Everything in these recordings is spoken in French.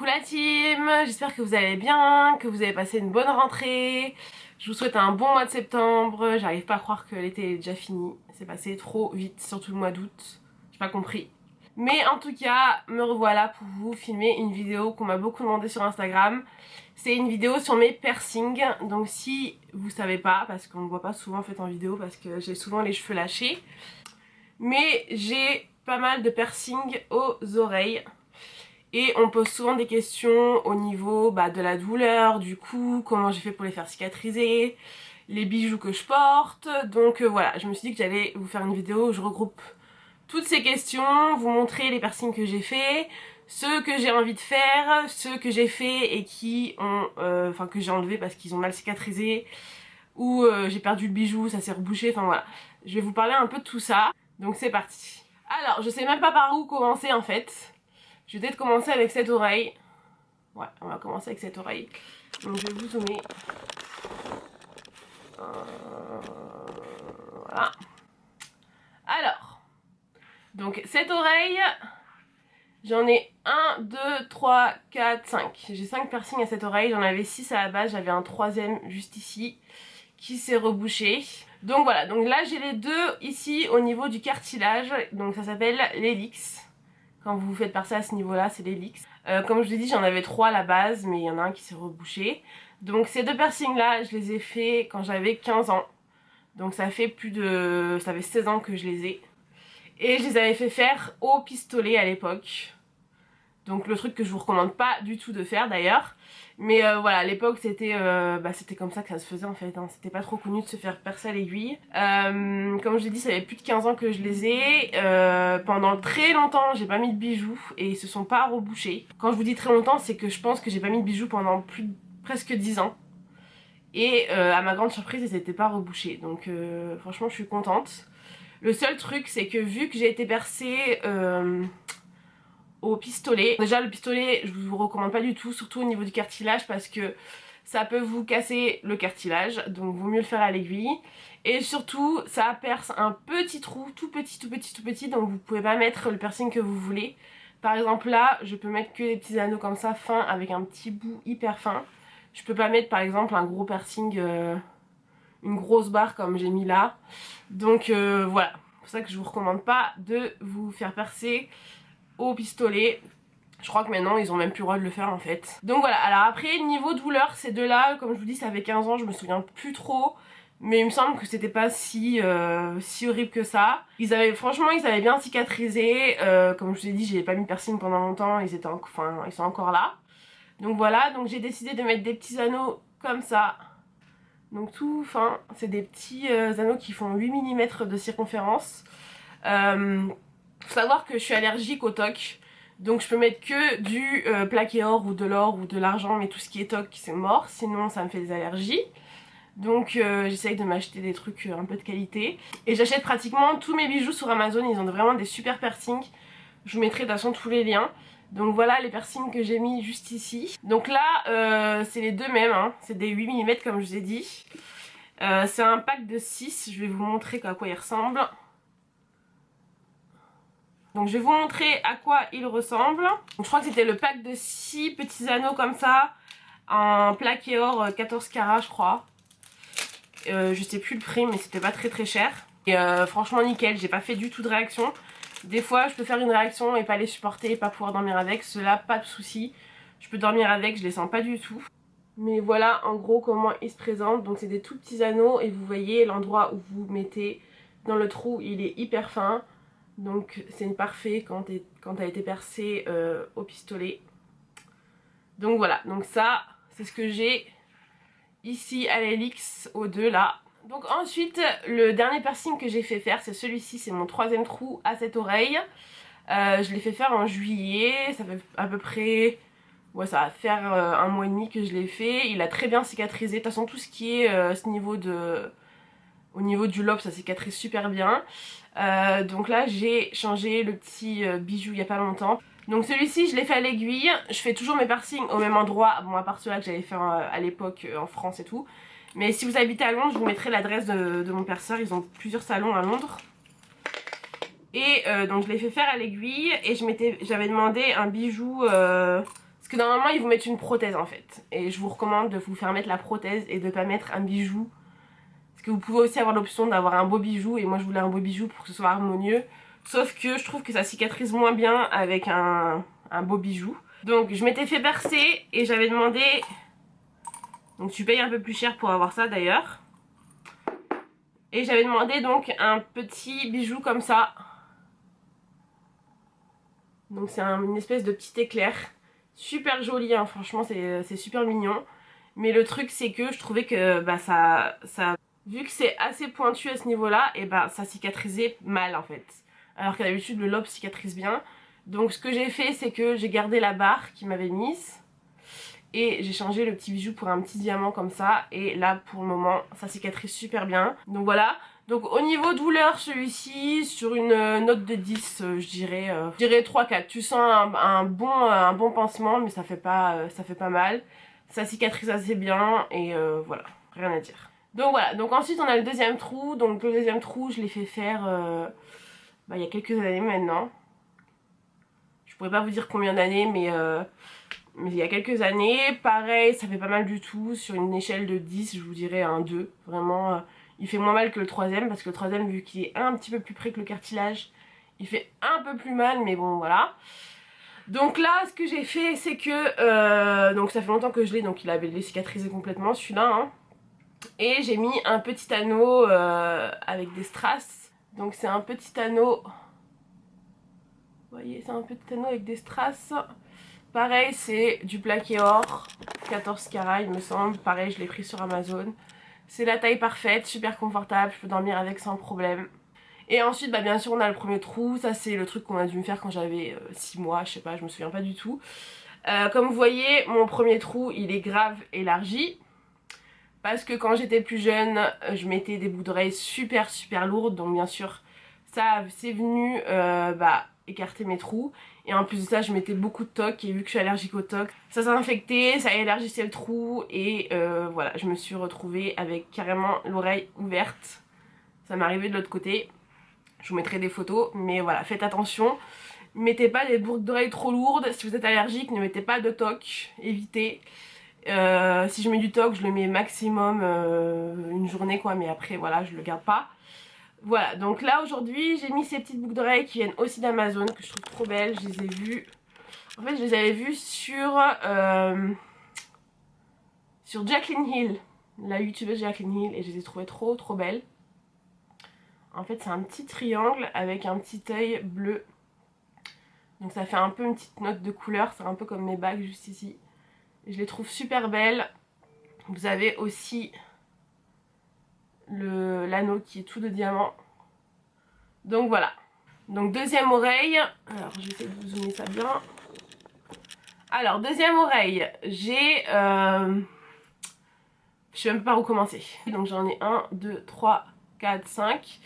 Coucou la team, j'espère que vous allez bien, que vous avez passé une bonne rentrée. Je vous souhaite un bon mois de septembre. J'arrive pas à croire que l'été est déjà fini. C'est passé trop vite, surtout le mois d'août. J'ai pas compris. Mais en tout cas, me revoilà pour vous filmer une vidéo qu'on m'a beaucoup demandé sur Instagram. C'est une vidéo sur mes piercings. Donc si vous savez pas, parce qu'on ne voit pas souvent en fait en vidéo, parce que j'ai souvent les cheveux lâchés. Mais j'ai pas mal de piercings aux oreilles. Et on pose souvent des questions au niveau de la douleur, du coup, comment j'ai fait pour les faire cicatriser, les bijoux que je porte. Donc voilà, je me suis dit que j'allais vous faire une vidéo où je regroupe toutes ces questions, vous montrer les piercings que j'ai fait, ceux que j'ai envie de faire, ceux que j'ai fait et qui ont, enfin que j'ai enlevé parce qu'ils ont mal cicatrisé, ou j'ai perdu le bijou, ça s'est rebouché, enfin voilà. Je vais vous parler un peu de tout ça, donc c'est parti. Alors, je sais même pas par où commencer en fait. Je vais peut-être commencer avec cette oreille. Ouais, on va commencer avec cette oreille. Donc je vais vous zoomer. Voilà. Alors, donc cette oreille, j'en ai 1, 2, 3, 4, 5. J'ai 5 piercings à cette oreille. J'en avais 6 à la base. J'avais un troisième juste ici qui s'est rebouché. Donc voilà, donc là j'ai les deux ici au niveau du cartilage. Donc ça s'appelle l'hélix. Quand vous vous faites percer à ce niveau-là, c'est l'hélix. Comme je vous ai dit, j'en avais 3 à la base, mais il y en a un qui s'est rebouché. Donc ces deux piercings-là, je les ai faits quand j'avais 15 ans. Donc ça fait ça fait 16 ans que je les ai. Et je les avais fait faire au pistolet à l'époque. Donc le truc que je vous recommande pas du tout de faire d'ailleurs. Mais voilà, à l'époque c'était comme ça que ça se faisait en fait, hein. C'était pas trop connu de se faire percer à l'aiguille. Comme je l'ai dit, ça fait plus de 15 ans que je les ai. Pendant très longtemps j'ai pas mis de bijoux et ils se sont pas rebouchés. Quand je vous dis très longtemps, c'est que je pense que j'ai pas mis de bijoux pendant presque 10 ans. Et à ma grande surprise, ils s'étaient pas rebouchés. Donc franchement je suis contente. Le seul truc c'est que vu que j'ai été percée au pistolet. Déjà le pistolet je vous recommande pas du tout, surtout au niveau du cartilage parce que ça peut vous casser le cartilage, donc vaut mieux le faire à l'aiguille. Et surtout ça perce un petit trou, tout petit, tout petit, tout petit, donc vous pouvez pas mettre le piercing que vous voulez. Par exemple là, je peux mettre que des petits anneaux comme ça, fins, avec un petit bout hyper fin. Je peux pas mettre par exemple un gros piercing, une grosse barre comme j'ai mis là. Donc voilà, c'est pour ça que je vous recommande pas de vous faire percer au pistolet. Je crois que maintenant ils ont même plus le droit de le faire en fait. Donc voilà, alors après niveau douleur, ces deux là, comme je vous dis ça fait 15 ans, je me souviens plus trop. Mais il me semble que c'était pas si horrible que ça. Franchement ils avaient bien cicatrisé. Comme je vous ai dit, j'ai pas mis de piercing pendant longtemps, ils sont encore là. Donc voilà, donc j'ai décidé de mettre des petits anneaux comme ça. Donc tout fin, c'est des petits anneaux qui font 8 mm de circonférence. Faut savoir que je suis allergique au toc. Donc je peux mettre que du plaqué or ou de l'argent, mais tout ce qui est toc c'est mort, sinon ça me fait des allergies. Donc j'essaye de m'acheter des trucs un peu de qualité. Et j'achète pratiquement tous mes bijoux sur Amazon, ils ont vraiment des super piercings. Je vous mettrai de toute façon tous les liens. Donc voilà les piercings que j'ai mis juste ici. Donc là c'est les deux mêmes, hein. C'est des 8 mm comme je vous ai dit. C'est un pack de 6, je vais vous montrer à quoi ils ressemblent. Donc je vais vous montrer à quoi il ressemble. Donc, je crois que c'était le pack de 6 petits anneaux comme ça. En plaqué or 14 carats je crois. Je sais plus le prix mais c'était pas très très cher. Et franchement nickel, j'ai pas fait du tout de réaction. Des fois je peux faire une réaction et pas les supporter et pas pouvoir dormir avec. Ceux-là pas de soucis. Je peux dormir avec, je les sens pas du tout. Mais voilà en gros comment ils se présentent. Donc c'est des tout petits anneaux et vous voyez l'endroit où vous mettez dans le trou, il est hyper fin. Donc c'est parfait quand t'as été percé au pistolet. Donc voilà, donc ça c'est ce que j'ai ici à l'hélix aux deux là. Donc ensuite le dernier piercing que j'ai fait faire c'est celui-ci, c'est mon troisième trou à cette oreille. Je l'ai fait faire en juillet, ça fait à peu près... Ouais, ça va faire un mois et demi que je l'ai fait. Il a très bien cicatrisé. De toute façon tout ce qui est au niveau du lobe ça cicatrise super bien. Donc là j'ai changé le petit bijou il y a pas longtemps. Donc celui-ci je l'ai fait à l'aiguille. Je fais toujours mes piercings au même endroit. Bon à part ceux-là que j'avais fait à l'époque en France et tout. Mais si vous habitez à Londres je vous mettrai l'adresse de mon perceur. Ils ont plusieurs salons à Londres. Et donc je l'ai fait faire à l'aiguille. Et j'avais demandé un bijou... parce que normalement ils vous mettent une prothèse en fait. Et je vous recommande de vous faire mettre la prothèse et de pas mettre un bijou. Parce que vous pouvez aussi avoir l'option d'avoir un beau bijou. Et moi je voulais un beau bijou pour que ce soit harmonieux. Sauf que je trouve que ça cicatrise moins bien avec un beau bijou. Donc je m'étais fait percer et j'avais demandé... Donc tu payes un peu plus cher pour avoir ça d'ailleurs. Et j'avais demandé donc un petit bijou comme ça. Donc c'est une espèce de petit éclair. Super joli, hein, franchement c'est super mignon. Mais le truc c'est que je trouvais que bah, vu que c'est assez pointu à ce niveau-là, et bah ça cicatrisait mal en fait. Alors qu'à d'habitude le lobe cicatrise bien. Donc ce que j'ai fait c'est que j'ai gardé la barre qu'ils m'avaient mise. Et j'ai changé le petit bijou pour un petit diamant comme ça. Et là pour le moment ça cicatrise super bien. Donc voilà. Donc au niveau douleur, celui-ci, sur une note de 10, je dirais 3-4. Tu sens un bon pansement, mais ça fait pas mal. Ça cicatrise assez bien et voilà, rien à dire. Donc voilà, donc ensuite on a le deuxième trou. Donc le deuxième trou, je l'ai fait faire il y a quelques années maintenant. Je pourrais pas vous dire combien d'années, mais il y a quelques années. Pareil, ça fait pas mal du tout. Sur une échelle de 10, je vous dirais un 2. Vraiment, il fait moins mal que le troisième, parce que le troisième, vu qu'il est un petit peu plus près que le cartilage, il fait un peu plus mal, mais bon, voilà. Donc là, ce que j'ai fait, c'est que... donc ça fait longtemps que je l'ai, donc il avait cicatrisé complètement, celui-là. Hein. Et j'ai mis un petit anneau avec des strass. Donc c'est un petit anneau... Vous voyez, c'est un petit anneau avec des strass. Pareil, c'est du plaqué or, 14 carats il me semble. Pareil, je l'ai pris sur Amazon. C'est la taille parfaite, super confortable, je peux dormir avec sans problème. Et ensuite, bah, bien sûr, on a le premier trou. Ça, c'est le truc qu'on a dû me faire quand j'avais 6 mois, je sais pas, je me souviens pas du tout. Comme vous voyez, mon premier trou, il est grave élargi. Parce que quand j'étais plus jeune, je mettais des boucles d'oreilles super lourdes. Donc bien sûr, ça c'est venu écarter mes trous. Et en plus de ça, je mettais beaucoup de toc. Et vu que je suis allergique au toc, ça s'est infecté, ça élargissait le trou. Et voilà, je me suis retrouvée avec carrément l'oreille ouverte. Ça m'est arrivé de l'autre côté. Je vous mettrai des photos. Mais voilà, faites attention. Mettez pas des boucles d'oreilles trop lourdes. Si vous êtes allergique, ne mettez pas de toc. Évitez. Si je mets du toc, je le mets maximum une journée quoi, mais après voilà, je le garde pas. Voilà, donc là aujourd'hui j'ai mis ces petites boucles d'oreilles qui viennent aussi d'Amazon, que je trouve trop belles. Je les ai vues, en fait je les avais vues sur Jaclyn Hill, la youtubeuse Jaclyn Hill, et je les ai trouvées trop belles. En fait c'est un petit triangle avec un petit œil bleu, donc ça fait un peu une petite note de couleur, c'est un peu comme mes bagues juste ici. Je les trouve super belles. Vous avez aussi l'anneau qui est tout de diamant. Donc voilà. Donc deuxième oreille. Alors j'essaie de vous zoomer ça bien. Alors deuxième oreille. J'ai... je sais même pas où commencer. Donc j'en ai 1, 2, 3, 4, 5.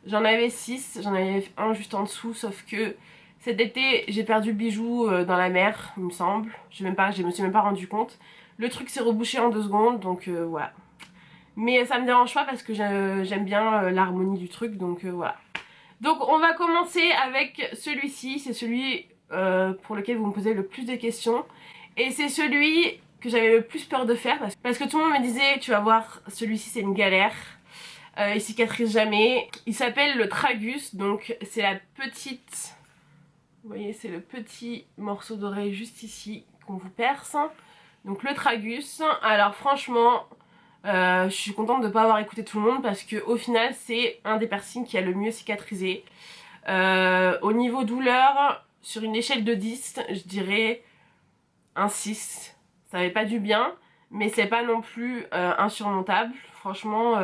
J'en avais 6. J'en avais un juste en dessous. Sauf que cet été j'ai perdu le bijou dans la mer, il me semble. Je me suis même pas rendu compte. Le truc s'est rebouché en 2 secondes. Donc voilà. Mais ça me dérange pas parce que j'aime bien l'harmonie du truc, donc voilà. Donc on va commencer avec celui-ci, c'est celui pour lequel vous me posez le plus de questions. Et c'est celui que j'avais le plus peur de faire parce que tout le monde me disait tu vas voir, celui-ci c'est une galère, il cicatrise jamais. Il s'appelle le tragus, donc c'est la petite, vous voyez c'est le petit morceau d'oreille juste ici qu'on vous perce. Donc le tragus, alors franchement... je suis contente de ne pas avoir écouté tout le monde parce que au final c'est un des piercings qui a le mieux cicatrisé. Au niveau douleur, sur une échelle de 10, je dirais un 6. Ça avait pas du bien, mais c'est pas non plus insurmontable. Franchement,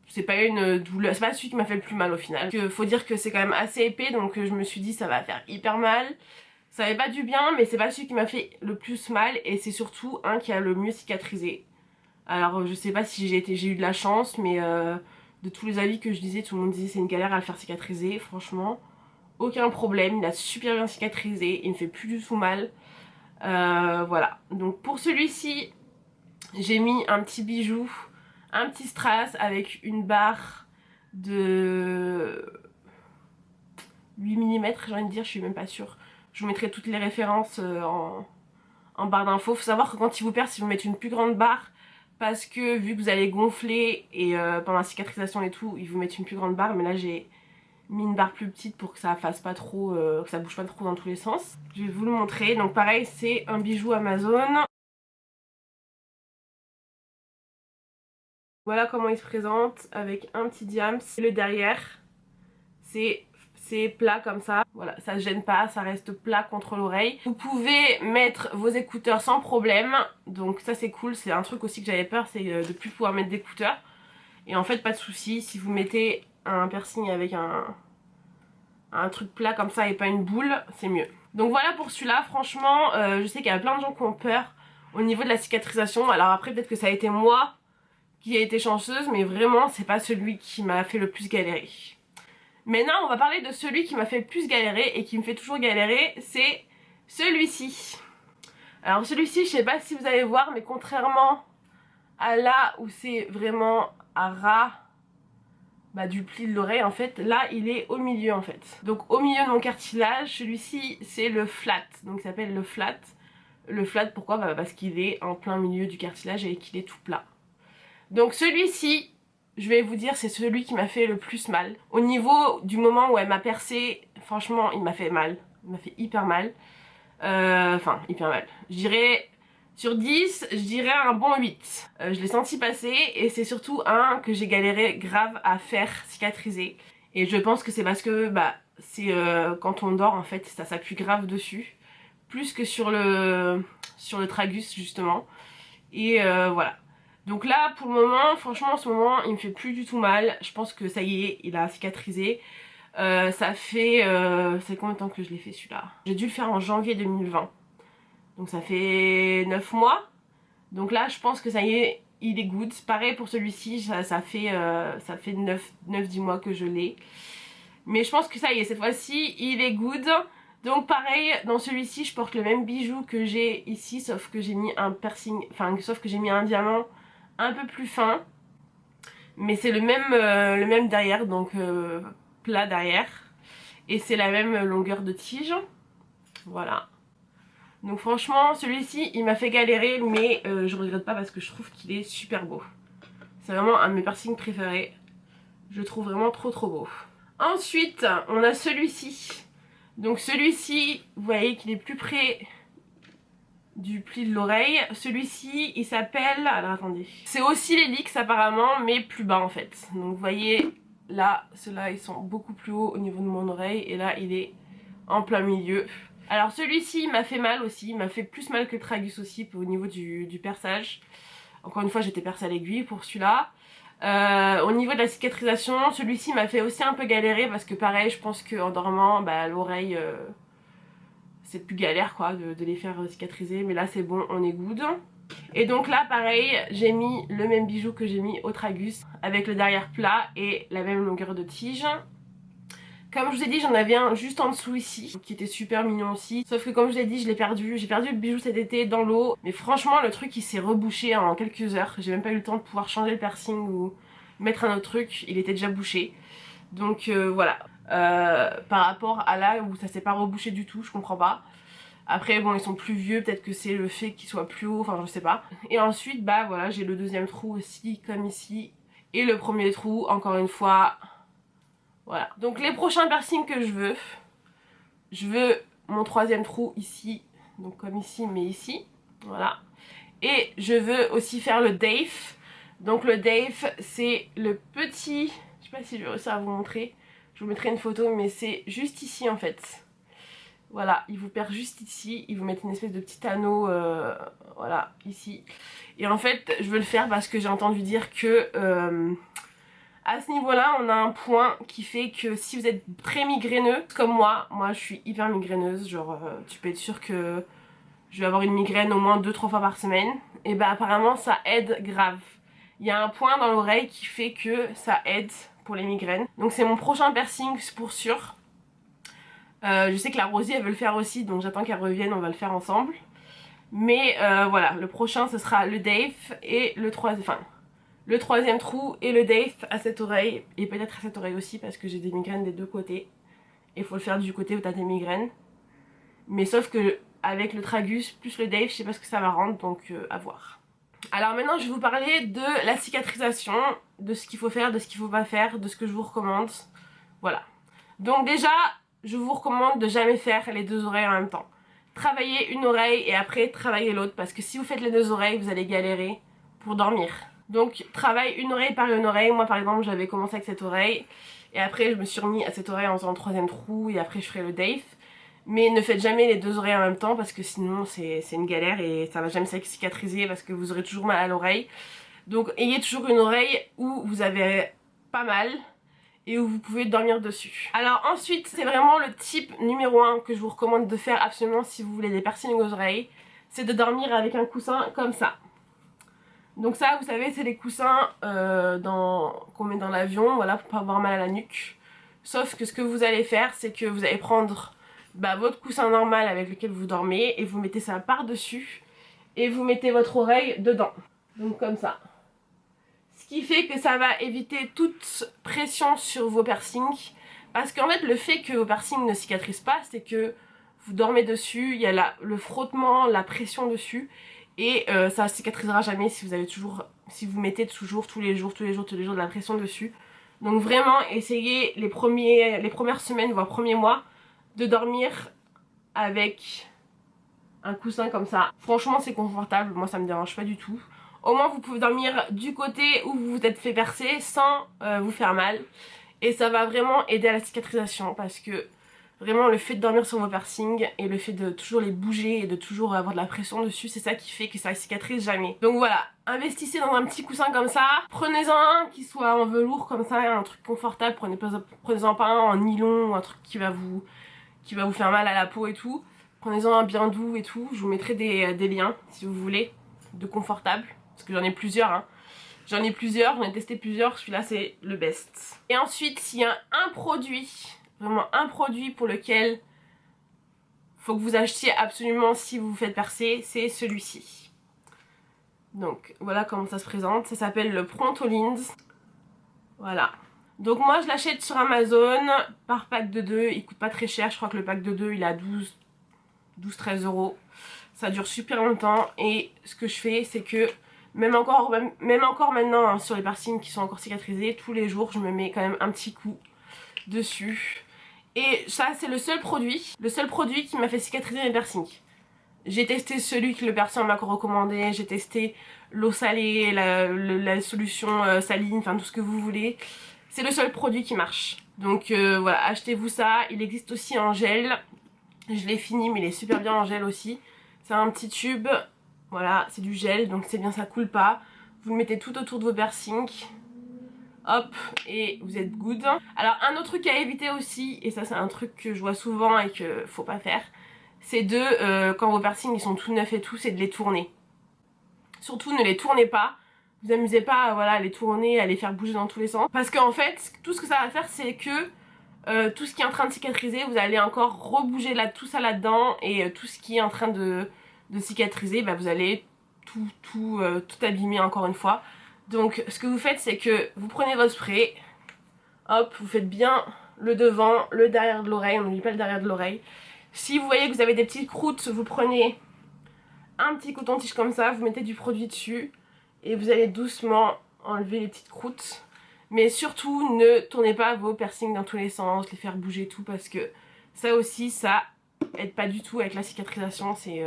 c'est pas une douleur, c'est pas celui qui m'a fait le plus mal au final. Faut dire que c'est quand même assez épais, donc je me suis dit ça va faire hyper mal. Ça avait pas du bien, mais c'est pas celui qui m'a fait le plus mal et c'est surtout un qui a le mieux cicatrisé. Alors je sais pas si j'ai eu de la chance, mais de tous les avis que je disais, tout le monde disait c'est une galère à le faire cicatriser. Franchement, aucun problème, il a super bien cicatrisé, il ne fait plus du tout mal. Voilà, donc pour celui-ci, j'ai mis un petit bijou, un petit strass avec une barre de 8 mm, j'ai envie de dire, je suis même pas sûre. Je vous mettrai toutes les références en barre d'infos. Faut savoir que quand ils vous percent, ils vous mettent une plus grande barre parce que vu que vous allez gonfler et pendant la cicatrisation et tout, ils vous mettent une plus grande barre. Mais là j'ai mis une barre plus petite pour que ça fasse pas trop, que ça bouge pas trop dans tous les sens. Je vais vous le montrer. Donc pareil, c'est un bijou Amazon. Voilà comment il se présente avec un petit diams. Le derrière, c'est plat comme ça. Voilà, ça se gêne pas, ça reste plat contre l'oreille. Vous pouvez mettre vos écouteurs sans problème. Donc ça c'est cool, c'est un truc aussi que j'avais peur, c'est de plus pouvoir mettre d'écouteurs. Et en fait pas de souci, si vous mettez un piercing avec un truc plat comme ça et pas une boule, c'est mieux. Donc voilà pour celui-là, franchement, je sais qu'il y a plein de gens qui ont peur au niveau de la cicatrisation. Alors après peut-être que ça a été moi qui a été chanceuse, mais vraiment c'est pas celui qui m'a fait le plus galérer. Maintenant on va parler de celui qui m'a fait le plus galérer et qui me fait toujours galérer, c'est celui-ci. Alors celui-ci, je sais pas si vous allez voir, mais contrairement à là où c'est vraiment à ras du pli de l'oreille, en fait, là il est au milieu en fait. Donc au milieu de mon cartilage, celui-ci c'est le flat, donc il s'appelle le flat. Le flat pourquoi? Parce qu'il est en plein milieu du cartilage et qu'il est tout plat. Donc celui-ci, je vais vous dire, c'est celui qui m'a fait le plus mal. Au niveau du moment où elle m'a percé, franchement, il m'a fait mal. Il m'a fait hyper mal. Enfin, hyper mal. Je dirais, sur 10, je dirais un bon 8. Je l'ai senti passer et c'est surtout un que j'ai galéré grave à faire cicatriser. Et je pense que c'est parce que, c'est quand on dort, en fait, ça s'appuie grave dessus. Plus que sur le tragus, justement. Et voilà. Donc là pour le moment, franchement en ce moment il me fait plus du tout mal. Je pense que ça y est, il a cicatrisé. Ça fait combien de temps que je l'ai fait celui-là? J'ai dû le faire en janvier 2020. Donc ça fait 9 mois. Donc là je pense que ça y est, il est good. Pareil pour celui-ci, ça fait 9-10 mois que je l'ai. Mais je pense que ça y est, cette fois-ci il est good. Donc pareil, dans celui-ci je porte le même bijou que j'ai ici, sauf que j'ai mis un piercing, enfin sauf que j'ai mis un diamant un peu plus fin, mais c'est le même derrière, donc plat derrière, et c'est la même longueur de tige. Voilà. Donc franchement celui-ci il m'a fait galérer, mais je regrette pas parce que je trouve qu'il est super beau. C'est vraiment un de mes piercings préférés. Je le trouve vraiment trop beau. Ensuite on a celui-ci. Donc celui-ci, vous voyez qu'il est plus près du pli de l'oreille. Celui-ci il s'appelle, alors attendez, c'est aussi l'hélix apparemment mais plus bas en fait. Donc vous voyez là, ceux-là ils sont beaucoup plus hauts au niveau de mon oreille et là il est en plein milieu. Alors celui-ci il m'a fait mal aussi, il m'a fait plus mal que le tragus aussi au niveau du perçage. Encore une fois j'étais percée à l'aiguille pour celui-là. Au niveau de la cicatrisation, celui-ci m'a fait aussi un peu galérer parce que pareil je pense qu'en dormant l'oreille c'est plus galère quoi de les faire cicatriser, mais là c'est bon, on est good. Et donc là pareil, j'ai mis le même bijou que j'ai mis au tragus avec le derrière plat et la même longueur de tige. Comme je vous ai dit, j'en avais un juste en dessous ici qui était super mignon aussi, sauf que comme je l'ai dit, je l'ai perdu. J'ai perdu le bijou cet été dans l'eau, mais franchement le truc il s'est rebouché en quelques heures. J'ai même pas eu le temps de pouvoir changer le piercing ou mettre un autre truc, il était déjà bouché. Donc voilà. Par rapport à là où ça s'est pas rebouché du tout, je comprends pas. Après bon ils sont plus vieux, peut-être que c'est le fait qu'ils soient plus hauts, enfin je sais pas. Et ensuite voilà, j'ai le deuxième trou aussi comme ici. Et le premier trou encore une fois. Voilà. Donc les prochains piercings que je veux mon troisième trou ici. Donc comme ici mais ici. Voilà. Et je veux aussi faire le Dave. Donc le Dave c'est le petit, je sais pas si je vais réussir à vous montrer. Je vous mettrai une photo mais c'est juste ici en fait. Voilà, il vous perd juste ici, il vous met une espèce de petit anneau, voilà, ici. Et en fait, je veux le faire parce que j'ai entendu dire que à ce niveau-là, on a un point qui fait que si vous êtes très migraineux, comme moi je suis hyper migraineuse, genre tu peux être sûr que je vais avoir une migraine au moins 2-3 fois par semaine. Et apparemment ça aide grave. Il y a un point dans l'oreille qui fait que ça aide pour les migraines. Donc c'est mon prochain piercing pour sûr. Je sais que la Rosie elle veut le faire aussi, donc j'attends qu'elle revienne, on va le faire ensemble. Mais voilà, le prochain ce sera le Dave et le troisième trou et le Dave à cette oreille. Et peut-être à cette oreille aussi parce que j'ai des migraines des deux côtés. Et il faut le faire du côté où t'as tes migraines. Mais sauf que avec le tragus plus le Dave, je sais pas ce que ça va rendre, donc à voir. Alors maintenant je vais vous parler de la cicatrisation, de ce qu'il faut faire, de ce qu'il faut pas faire, de ce que je vous recommande. Voilà. Donc déjà, je vous recommande de jamais faire les deux oreilles en même temps. Travaillez une oreille et après travaillez l'autre, parce que si vous faites les deux oreilles, vous allez galérer pour dormir. Donc travaille une oreille par une oreille. Moi par exemple j'avais commencé avec cette oreille et après je me suis remis à cette oreille en faisant le troisième trou et après je ferai le Dave. Mais ne faites jamais les deux oreilles en même temps parce que sinon c'est une galère et ça va jamais cicatriser parce que vous aurez toujours mal à l'oreille. Donc ayez toujours une oreille où vous avez pas mal et où vous pouvez dormir dessus. Alors ensuite c'est vraiment le type numéro 1 que je vous recommande de faire absolument si vous voulez des piercings aux oreilles. C'est de dormir avec un coussin comme ça. Donc ça vous savez c'est les coussins qu'on met dans l'avion, voilà, pour pas avoir mal à la nuque. Sauf que ce que vous allez faire c'est que vous allez prendre votre coussin normal avec lequel vous dormez et vous mettez ça par dessus et vous mettez votre oreille dedans. Donc comme ça. Ce qui fait que ça va éviter toute pression sur vos piercings. Parce qu'en fait le fait que vos piercings ne cicatrisent pas c'est que vous dormez dessus, il y a le frottement, la pression dessus. Et ça cicatrisera jamais si vous mettez toujours tous les jours de la pression dessus. Donc vraiment essayez les premières semaines voire premiers mois de dormir avec un coussin comme ça. Franchement c'est confortable, moi ça me dérange pas du tout. Au moins vous pouvez dormir du côté où vous vous êtes fait percer sans vous faire mal. Et ça va vraiment aider à la cicatrisation parce que vraiment le fait de dormir sur vos piercings et le fait de toujours les bouger et de toujours avoir de la pression dessus, c'est ça qui fait que ça cicatrise jamais. Donc voilà, investissez dans un petit coussin comme ça, prenez-en un qui soit en velours comme ça, un truc confortable, prenez-en pas un en nylon ou un truc qui va vous faire mal à la peau et tout. Prenez-en un bien doux et tout, je vous mettrai des liens si vous voulez, de confortable, parce que j'en ai plusieurs hein. J'en ai testé plusieurs, celui-là c'est le best. Et ensuite s'il y a un produit, vraiment un produit pour lequel faut que vous achetiez absolument si vous vous faites percer, c'est celui-ci. Donc voilà comment ça se présente, ça s'appelle le Pronto-Lins. Voilà. Donc moi je l'achète sur Amazon par pack de 2, il coûte pas très cher, je crois que le pack de 2 il a 12-13 €. Ça dure super longtemps et ce que je fais c'est que même encore maintenant hein, sur les piercings qui sont encore cicatrisés, tous les jours je me mets quand même un petit coup dessus. Et ça c'est le seul produit qui m'a fait cicatriser mes piercings. J'ai testé celui que le persan m'a recommandé, j'ai testé l'eau salée, la solution saline, enfin tout ce que vous voulez. C'est le seul produit qui marche. Donc voilà, achetez-vous ça. Il existe aussi en gel. Je l'ai fini mais il est super bien en gel aussi. C'est un petit tube, voilà, c'est du gel donc c'est bien, ça coule pas. Vous le mettez tout autour de vos piercings. Hop, et vous êtes good. Alors un autre truc à éviter aussi, et ça c'est un truc que je vois souvent et que faut pas faire, c'est quand vos piercings ils sont tout neufs et tout, c'est de les tourner. Surtout ne les tournez pas. Vous amusez pas à voilà, les tourner, à les faire bouger dans tous les sens. Parce qu'en fait, tout ce que ça va faire c'est que tout ce qui est en train de cicatriser, vous allez encore rebouger tout ça là-dedans. Et tout ce qui est en train de cicatriser, vous allez tout abîmer encore une fois. Donc ce que vous faites c'est que vous prenez votre spray, hop, vous faites bien le devant, le derrière de l'oreille, on n'oublie pas le derrière de l'oreille. Si vous voyez que vous avez des petites croûtes, vous prenez un petit coton-tige comme ça, vous mettez du produit dessus et vous allez doucement enlever les petites croûtes. Mais surtout ne tournez pas vos piercings dans tous les sens, les faire bouger tout parce que ça aussi ça aide pas du tout avec la cicatrisation, c'est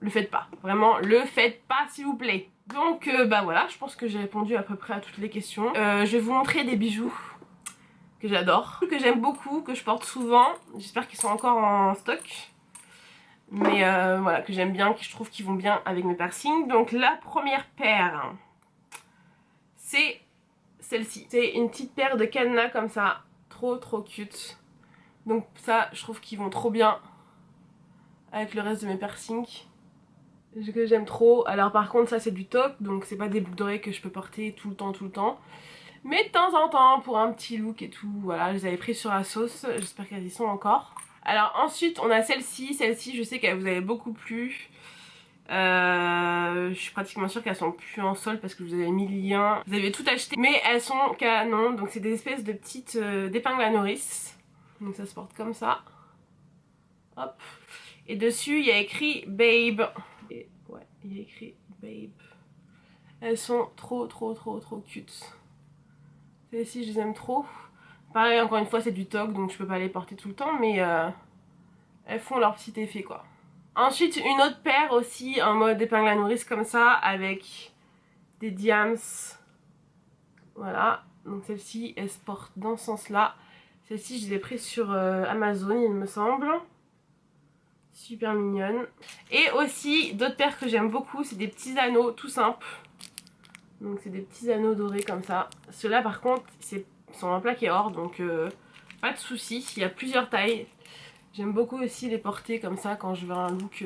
le faites pas, vraiment le faites pas s'il vous plaît. Donc voilà, je pense que j'ai répondu à peu près à toutes les questions. Je vais vous montrer des bijoux que j'adore, que j'aime beaucoup, que je porte souvent. J'espère qu'ils sont encore en stock. Mais voilà, que j'aime bien, que je trouve qu'ils vont bien avec mes piercings. Donc la première paire, c'est celle-ci. C'est une petite paire de cadenas comme ça, trop cute. Donc ça, je trouve qu'ils vont trop bien avec le reste de mes piercings. Que j'aime trop. Alors par contre ça c'est du top, donc c'est pas des boucles d'oreilles que je peux porter tout le temps. Mais de temps en temps pour un petit look et tout, voilà, je les avais prises sur la sauce, j'espère qu'elles y sont encore. Alors ensuite on a celle-ci je sais qu'elle vous avait beaucoup plu. Je suis pratiquement sûre qu'elles sont plus en solde parce que je vous avais mis le lien. Vous avez tout acheté, mais elles sont canon, donc c'est des espèces de petites d'épingles à nourrice. Donc ça se porte comme ça. Hop. Et dessus il y a écrit Babe. Et ouais, il y a écrit Babe. Elles sont trop cute. Celles-ci je les aime trop. Pareil, encore une fois c'est du toc donc je peux pas les porter tout le temps, mais elles font leur petit effet quoi. Ensuite une autre paire aussi en mode épingle à nourrice comme ça avec des diams. Voilà, donc celle-ci elle se porte dans ce sens là. Celle-ci je l'ai prise sur Amazon il me semble. Super mignonne. Et aussi d'autres paires que j'aime beaucoup, c'est des petits anneaux tout simples. Donc c'est des petits anneaux dorés comme ça. Ceux-là par contre sont en plaqué or donc pas de soucis. Il y a plusieurs tailles. J'aime beaucoup aussi les porter comme ça quand je veux un look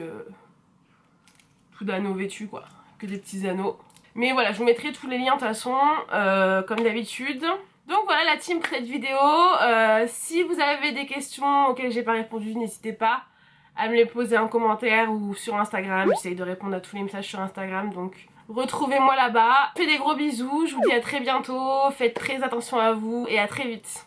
tout d'anneaux vêtus quoi. Que des petits anneaux. Mais voilà, je vous mettrai tous les liens de toute façon comme d'habitude. Donc voilà la team pour cette vidéo. Si vous avez des questions auxquelles j'ai pas répondu, n'hésitez pas à me les poser en commentaire ou sur Instagram. J'essaye de répondre à tous les messages sur Instagram, donc retrouvez-moi là-bas. Je fais des gros bisous, je vous dis à très bientôt, faites très attention à vous et à très vite.